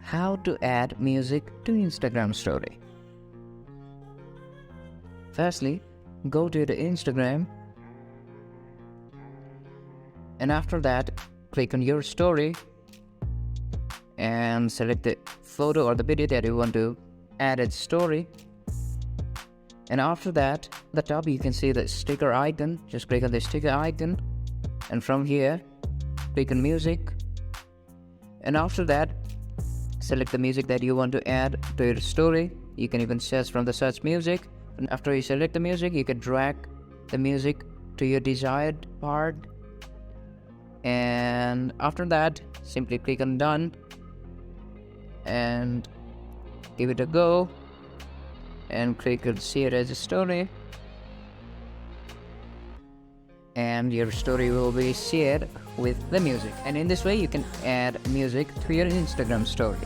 How to add music to Instagram story. Firstly, go to the Instagram, and after that click on your story and select the photo or the video that you want to add as story. And after that, at the top you can see the sticker icon. Just click on the sticker icon, and from here click on music, and after that select the music that you want to add to your story. You can even search from the search music, and after you select the music you can drag the music to your desired part, and after that simply click on done and give it a go and click on share as a story, and your story will be shared with the music. And in this way you can add music to your Instagram story.